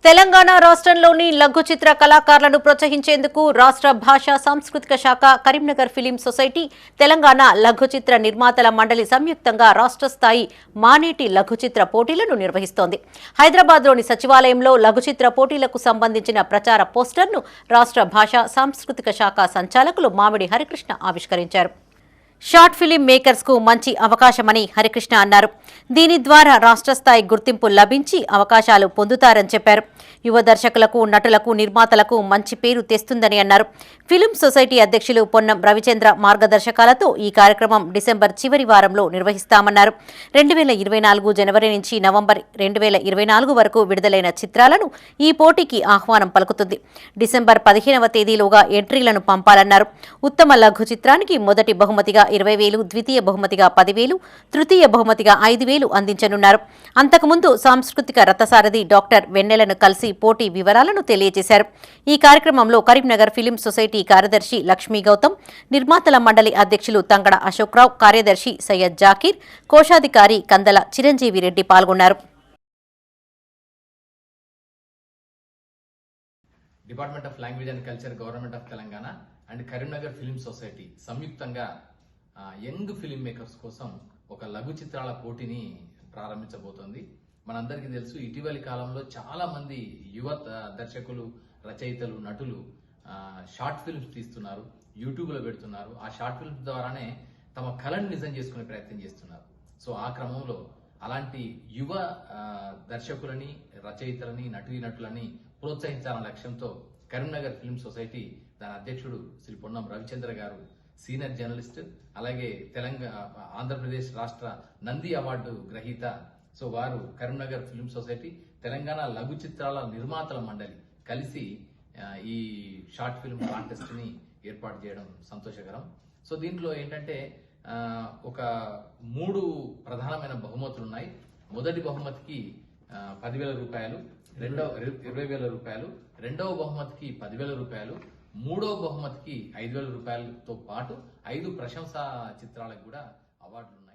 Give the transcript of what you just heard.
తెలంగాణ రాష్ట్రంలోని లఘు చిత్ర కళాకారులను ప్రోత్సహించేందుకు రాష్ట్ర భాషా సాంస్కృతిక శాఖ కరీంనగర్ ఫిలిం సొసైటీ తెలంగాణ లఘు చిత్ర నిర్మాతల మండలి సంయుక్తంగా రాష్ట్ర స్థాయి మానేటి లఘు చిత్ర పోటీలను నిర్వహిస్తోంది. హైదరాబాద్లోని సచివాలయంలో లఘు చిత్ర పోటీలకు సంబంధించిన ప్రచార పోస్టర్ను రాష్ట్ర భాషా సాంస్కృతిక శాఖ సంచాలకులు మామిడి హరికృష్ణ ఆవిష్కరించారు. షార్ట్ ఫిలిం మేకర్స్ కు మంచి అవకాశమని హరికృష్ణ అన్నారు. దీని ద్వారా రాష్ట్ర స్థాయి గుర్తింపు లభించి అవకాశాలు పొందుతారని చెప్పారు. యువ దర్శకులకు, నటులకు, నిర్మాతలకు మంచి పేరు తెస్తుందని అన్నారు. ఫిలిం సొసైటీ అధ్యక్షులు పొన్నం రవిచంద్ర మార్గదర్శకాలతో ఈ కార్యక్రమం డిసెంబర్ చివరి వారంలో నిర్వహిస్తామన్నారు. 2024 జనవరి నుంచి నవంబర్ 2024 వరకు విడుదలైన చిత్రాలను ఈ పోటీకి ఆహ్వానం పలుకుతుంది. డిసెంబర్ 15వ తేదీలోగా ఎంట్రీలను పంపాలన్నారు. ఉత్తమ లఘు చిత్రానికి మొదటి బహుమతిగా 20,000, ద్వితీయ బహుమతిగా 10,000, తృతీయ బహుమతిగా 5,000 అందించనున్నారు. అంతకుముందు సాంస్కృతిక రథసారథి డాక్టర్ వెన్నెలను కలిసి పోటీ వివరాలను తెలియజేశారు. ఈ కార్యక్రమంలో కరీంనగర్ ఫిలిం సొసైటీ కార్యదర్శి లక్ష్మీ గౌతమ్, నిర్మాతల మండలి అధ్యక్షులు తంగడ అశోక్రావు, కార్యదర్శి సయ్యద్ జాకీర్, కోశాధికారి కందల చిరంజీవి రెడ్డి పాల్గొన్నారు. Department of language and culture, government of Telangana and Karimnagar film society సంయుక్తంగా యంగ్ ఫిలిం మేకర్స్ కోసం ఒక లఘు చిత్రాల పోటీని ప్రారంభించబోతోంది. మనందరికీ తెలుసు, ఇటీవలి కాలంలో చాలా మంది యువ దర్శకులు, రచయితలు, నటులు షార్ట్ ఫిల్మ్స్ తీస్తున్నారు, యూట్యూబ్లో పెడుతున్నారు. ఆ షార్ట్ ఫిల్మ్స్ ద్వారానే తమ కళను నిజం చేసుకునే ప్రయత్నం చేస్తున్నారు. సో ఆ క్రమంలో అలాంటి యువ దర్శకులని, రచయితలని, నటులని ప్రోత్సహించాలనే లక్ష్యంతో కరీంనగర్ ఫిల్మ్ సొసైటీ దాని అధ్యక్షుడు శ్రీ పొన్నం రవిచంద్ర గారు, సీనియర్ జర్నలిస్ట్, అలాగే ఆంధ్రప్రదేశ్ రాష్ట్ర నంది అవార్డు గ్రహీత, సో వారు కరీంనగర్ ఫిల్మ్ సొసైటీ, తెలంగాణ లఘు చిత్రాల నిర్మాతల మండలి కలిసి ఈ షార్ట్ ఫిల్మ్ కాంటెస్ట్ ని ఏర్పాటు చేయడం సంతోషకరం. సో దీంట్లో ఏంటంటే ఒక 3 ప్రధానమైన బహుమతులు ఉన్నాయి. మొదటి బహుమతికి 10,000 రూపాయలు, 20,000 రూపాయలు, రెండవ బహుమతికి 10,000 రూపాయలు, మూడవ బహుమతికి 5,000 రూపాయలతో పాటు 5 ప్రశంసా చిత్రాలకు కూడా అవార్డులు ఉన్నాయి.